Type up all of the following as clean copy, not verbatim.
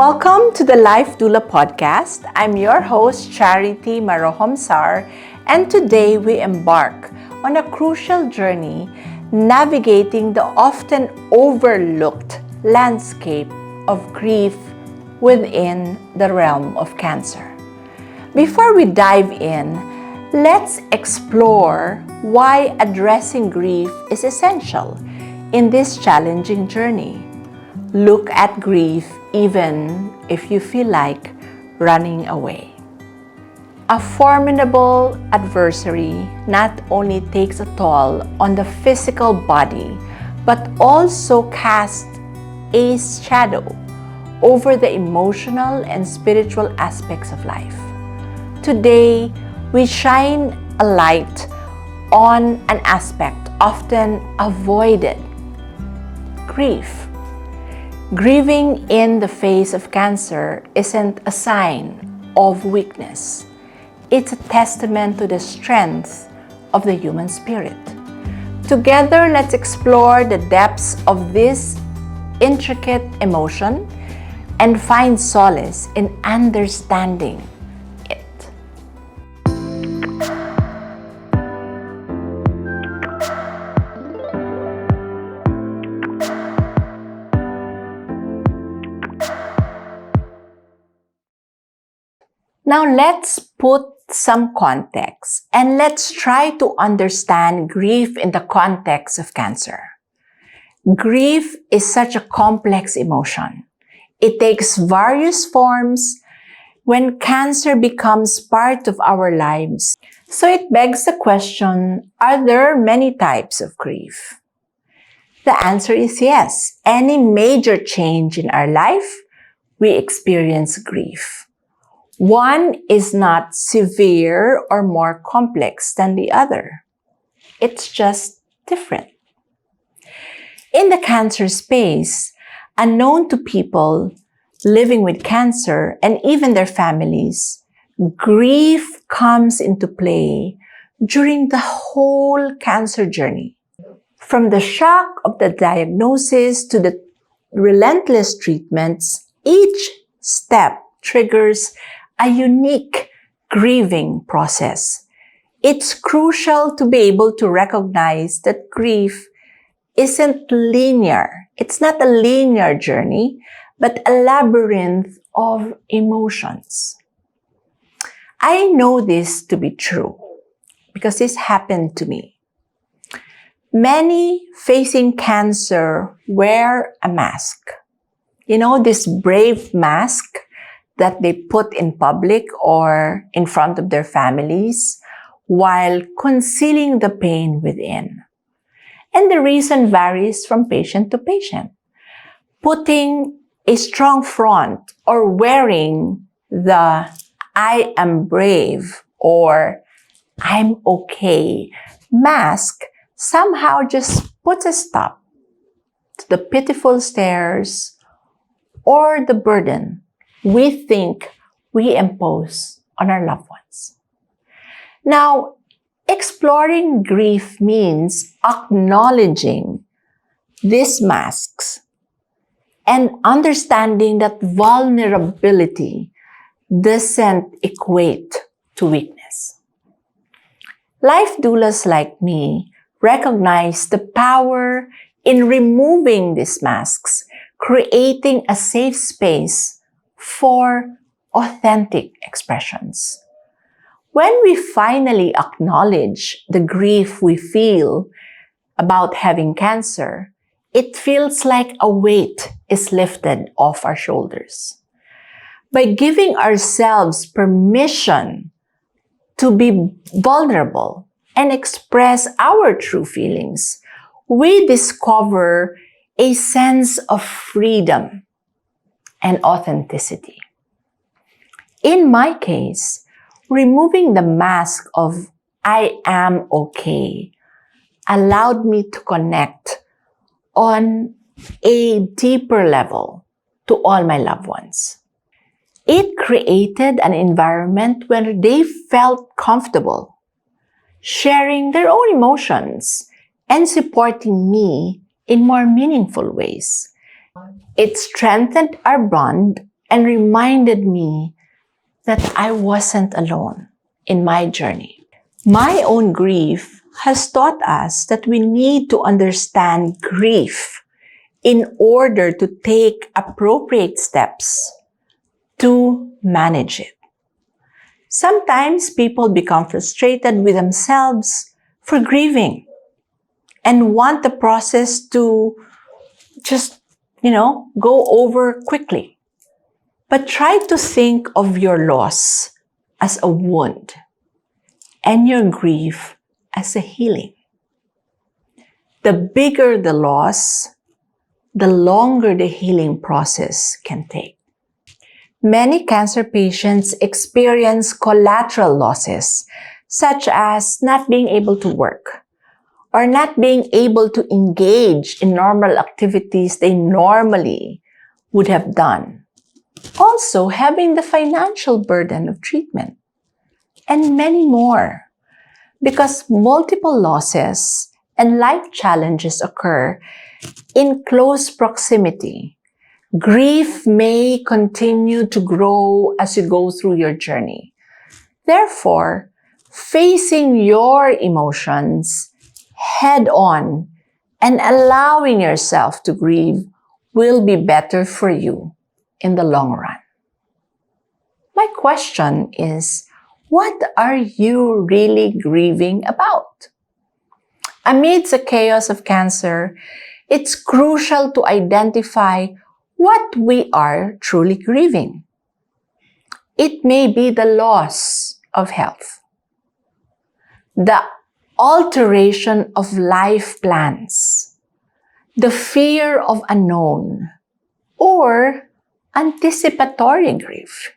Welcome to the Life Doula podcast. I'm your host, Charity Marohomsar, and today we embark on a crucial journey navigating the often overlooked landscape of grief within the realm of cancer. Before we dive in, let's explore why addressing grief is essential in this challenging journey. Look at grief even if you feel like running away. A formidable adversary not only takes a toll on the physical body, but also casts a shadow over the emotional and spiritual aspects of life. Today, we shine a light on an aspect often avoided: grief. Grieving in the face of cancer isn't a sign of weakness. It's a testament to the strength of the human spirit. Together, let's explore the depths of this intricate emotion and find solace in understanding it. Now let's put some context and let's try to understand grief in the context of cancer. Grief is such a complex emotion. It takes various forms when cancer becomes part of our lives. So it begs the question, are there many types of grief? The answer is yes. Any major change in our life, we experience grief. One is not severe or more complex than the other. It's just different. In the cancer space, unknown to people living with cancer and even their families, grief comes into play during the whole cancer journey. From the shock of the diagnosis to the relentless treatments, each step triggers a unique grieving process. It's crucial to be able to recognize that grief isn't linear. It's not a linear journey, but a labyrinth of emotions. I know this to be true because this happened to me. Many facing cancer wear a mask. You know, this brave mask that they put in public or in front of their families while concealing the pain within. And the reason varies from patient to patient. Putting a strong front or wearing the "I am brave" or "I'm okay" mask somehow just puts a stop to the pitiful stares or the burden we think we impose on our loved ones. Now, exploring grief means acknowledging these masks and understanding that vulnerability doesn't equate to weakness. Life doulas like me recognize the power in removing these masks, creating a safe space for authentic expressions. When we finally acknowledge the grief we feel about having cancer, it feels like a weight is lifted off our shoulders. By giving ourselves permission to be vulnerable and express our true feelings, we discover a sense of freedom and authenticity. In my case, removing the mask of "I am okay" allowed me to connect on a deeper level to all my loved ones. It created an environment where they felt comfortable sharing their own emotions and supporting me in more meaningful ways. It strengthened our bond and reminded me that I wasn't alone in my journey. My own grief has taught us that we need to understand grief in order to take appropriate steps to manage it. Sometimes people become frustrated with themselves for grieving and want the process to just, go over quickly. But try to think of your loss as a wound and your grief as a healing. The bigger the loss, the longer the healing process can take. Many cancer patients experience collateral losses, such as not being able to work or not being able to engage in normal activities they normally would have done. Also, having the financial burden of treatment, and many more. Because multiple losses and life challenges occur in close proximity, grief may continue to grow as you go through your journey. Therefore, facing your emotions head on and allowing yourself to grieve will be better for you in the long run. My question is, what are you really grieving about? Amidst the chaos of cancer, it's crucial to identify what we are truly grieving. It may be the loss of health, the alteration of life plans, the fear of unknown, or anticipatory grief.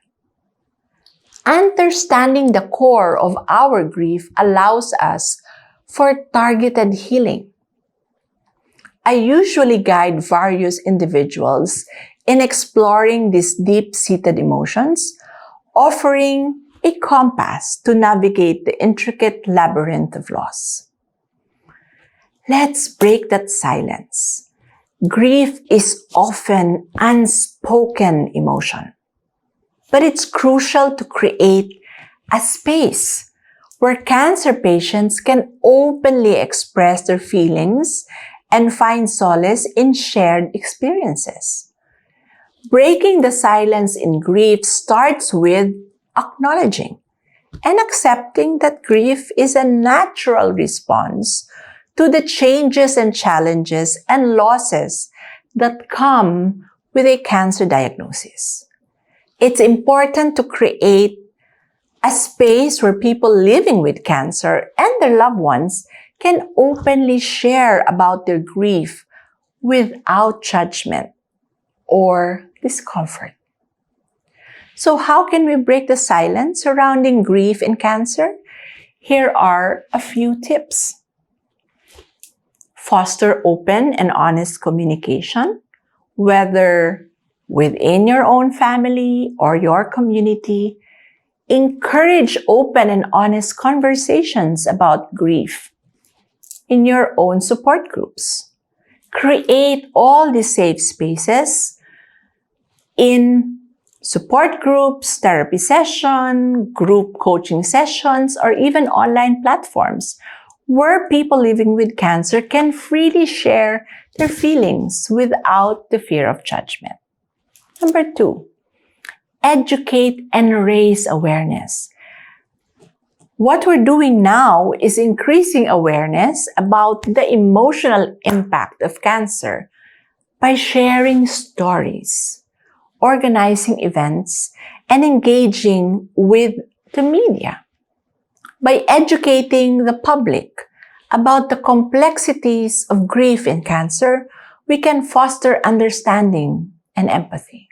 Understanding the core of our grief allows us for targeted healing. I usually guide various individuals in exploring these deep-seated emotions, offering a compass to navigate the intricate labyrinth of loss. Let's break that silence. Grief is often unspoken emotion, but it's crucial to create a space where cancer patients can openly express their feelings and find solace in shared experiences. Breaking the silence in grief starts with acknowledging and accepting that grief is a natural response to the changes and challenges and losses that come with a cancer diagnosis. It's important to create a space where people living with cancer and their loved ones can openly share about their grief without judgment or discomfort. So how can we break the silence surrounding grief in cancer? Here are a few tips. Foster open and honest communication, whether within your own family or your community. Encourage open and honest conversations about grief in your own support groups. Create all these safe spaces in support groups, therapy session, group coaching sessions, or even online platforms where people living with cancer can freely share their feelings without the fear of judgment. Number 2, educate and raise awareness. What we're doing now is increasing awareness about the emotional impact of cancer by sharing stories, organizing events, and engaging with the media. By educating the public about the complexities of grief in cancer, we can foster understanding and empathy.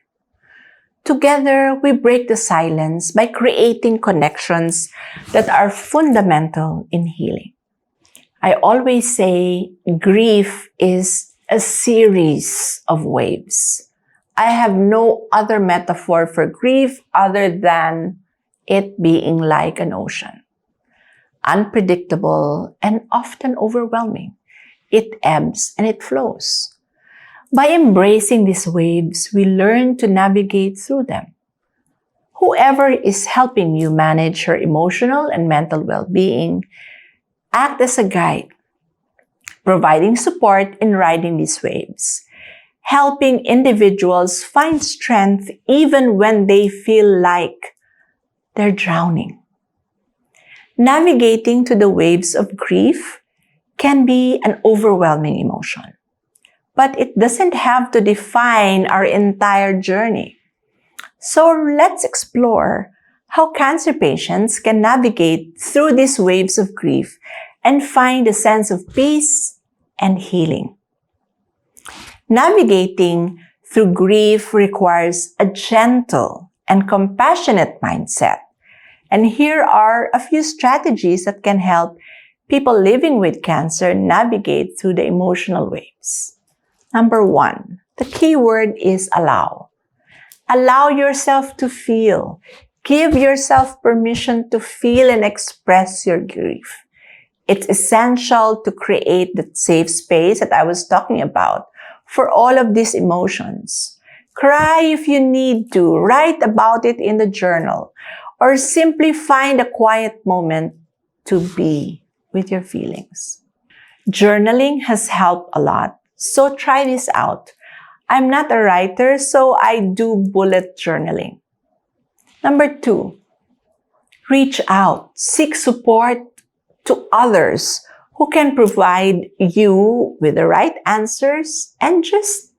Together, we break the silence by creating connections that are fundamental in healing. I always say grief is a series of waves. I have no other metaphor for grief other than it being like an ocean. Unpredictable and often overwhelming. It ebbs and it flows. By embracing these waves, we learn to navigate through them. Whoever is helping you manage your emotional and mental well-being, act as a guide, providing support in riding these waves, helping individuals find strength even when they feel like they're drowning. Navigating to the waves of grief can be an overwhelming emotion, but it doesn't have to define our entire journey. So let's explore how cancer patients can navigate through these waves of grief and find a sense of peace and healing. Navigating through grief requires a gentle and compassionate mindset. And here are a few strategies that can help people living with cancer navigate through the emotional waves. Number 1, the key word is allow. Allow yourself to feel. Give yourself permission to feel and express your grief. It's essential to create that safe space that I was talking about for all of these emotions. Cry if you need to. Write about it in the journal. Or simply find a quiet moment to be with your feelings. Journaling has helped a lot, so try this out. I'm not a writer, so I do bullet journaling. Number 2, reach out. Seek support to others who can provide you with the right answers and just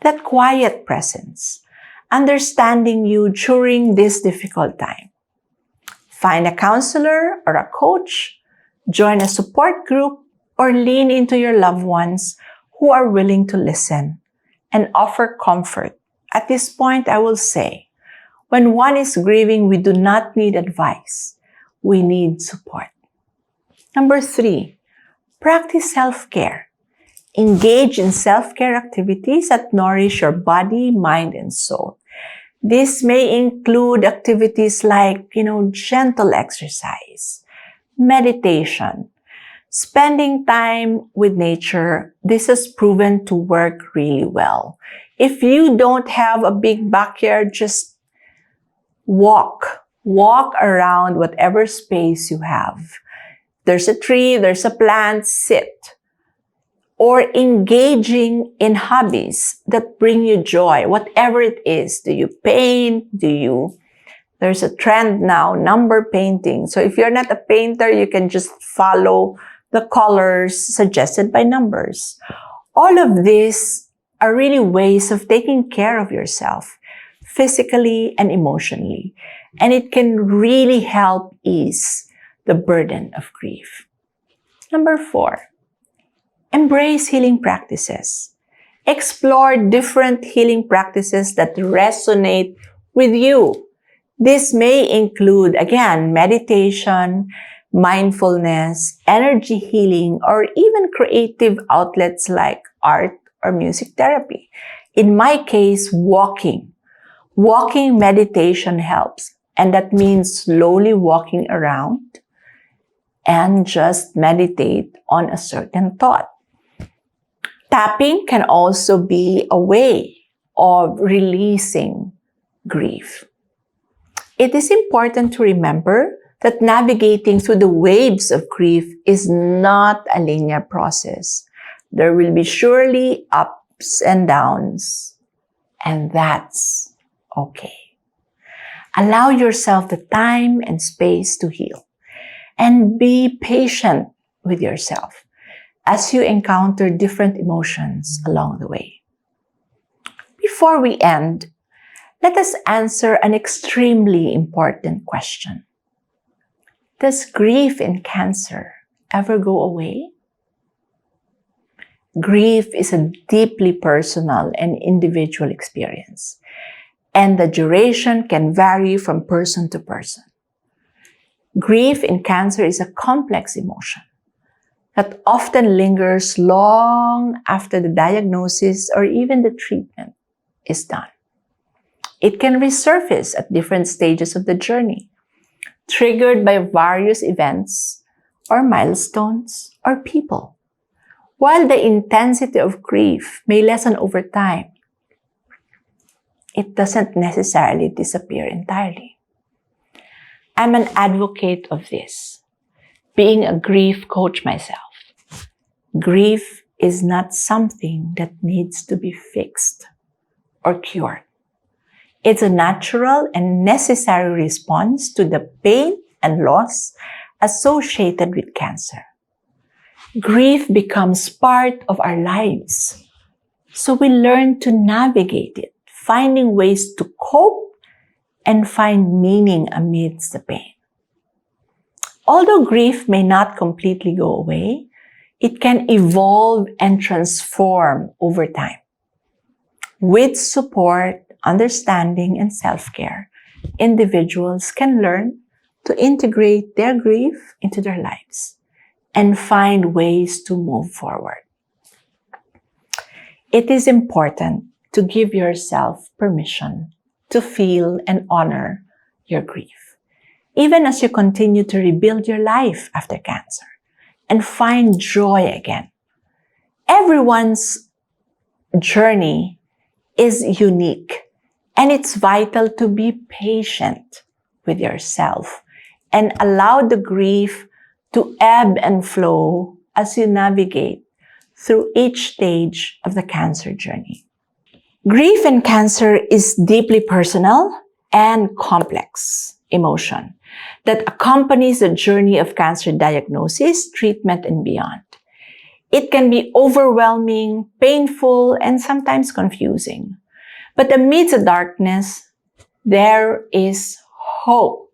that quiet presence, understanding you during this difficult time. Find a counselor or a coach, join a support group, or lean into your loved ones who are willing to listen and offer comfort. At this point, I will say, when one is grieving, we do not need advice. We need support. Number 3, practice self-care. Engage in self-care activities that nourish your body, mind, and soul. This may include activities like, gentle exercise, meditation, spending time with nature. This has proven to work really well. If you don't have a big backyard, just walk. Walk around whatever space you have. There's a tree, there's a plant, sit. Or engaging in hobbies that bring you joy, whatever it is. Do you paint? There's a trend now, number painting. So if you're not a painter, you can just follow the colors suggested by numbers. All of these are really ways of taking care of yourself, physically and emotionally. And it can really help ease the burden of grief. Number 4, embrace healing practices. Explore different healing practices that resonate with you. This may include, again, meditation, mindfulness, energy healing, or even creative outlets like art or music therapy. In my case, walking. Walking meditation helps, and that means slowly walking around and just meditate on a certain thought. Tapping can also be a way of releasing grief. It is important to remember that navigating through the waves of grief is not a linear process. There will be surely ups and downs, and that's okay. Allow yourself the time and space to heal, and be patient with yourself as you encounter different emotions along the way. Before we end, let us answer an extremely important question. Does grief in cancer ever go away? Grief is a deeply personal and individual experience, and the duration can vary from person to person. Grief in cancer is a complex emotion that often lingers long after the diagnosis or even the treatment is done. It can resurface at different stages of the journey, triggered by various events or milestones or people. While the intensity of grief may lessen over time, it doesn't necessarily disappear entirely. I'm an advocate of this, being a grief coach myself. Grief is not something that needs to be fixed or cured. It's a natural and necessary response to the pain and loss associated with cancer. Grief becomes part of our lives, so we learn to navigate it, finding ways to cope and find meaning amidst the pain. Although grief may not completely go away, it can evolve and transform over time. With support, understanding, and self-care, individuals can learn to integrate their grief into their lives and find ways to move forward. It is important to give yourself permission to feel and honor your grief, even as you continue to rebuild your life after cancer and find joy again. Everyone's journey is unique, and it's vital to be patient with yourself and allow the grief to ebb and flow as you navigate through each stage of the cancer journey. Grief and cancer is deeply personal and complex emotion that accompanies the journey of cancer diagnosis, treatment, and beyond. It can be overwhelming, painful, and sometimes confusing. But amidst the darkness, there is hope.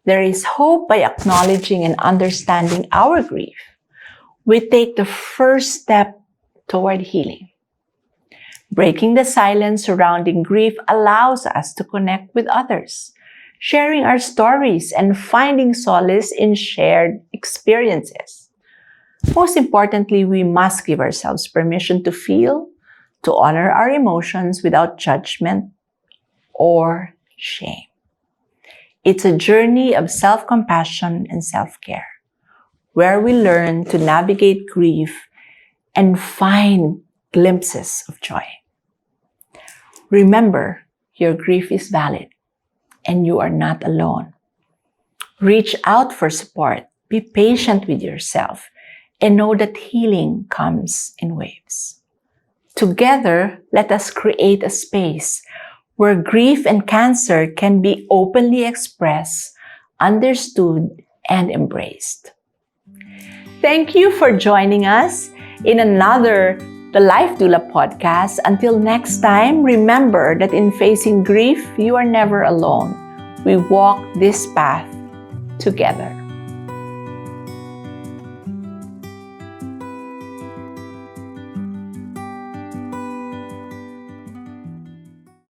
There is hope by acknowledging and understanding our grief. We take the first step toward healing. Breaking the silence surrounding grief allows us to connect with others, sharing our stories and finding solace in shared experiences. Most importantly, we must give ourselves permission to feel, to honor our emotions without judgment or shame. It's a journey of self-compassion and self-care, where we learn to navigate grief and find glimpses of joy. Remember, your grief is valid and you are not alone. Reach out for support, be patient with yourself, and know that healing comes in waves. Together, let us create a space where grief and cancer can be openly expressed, understood, and embraced. Thank you for joining us in another The Life Doula podcast. Until next time, remember that in facing grief, you are never alone. We walk this path together.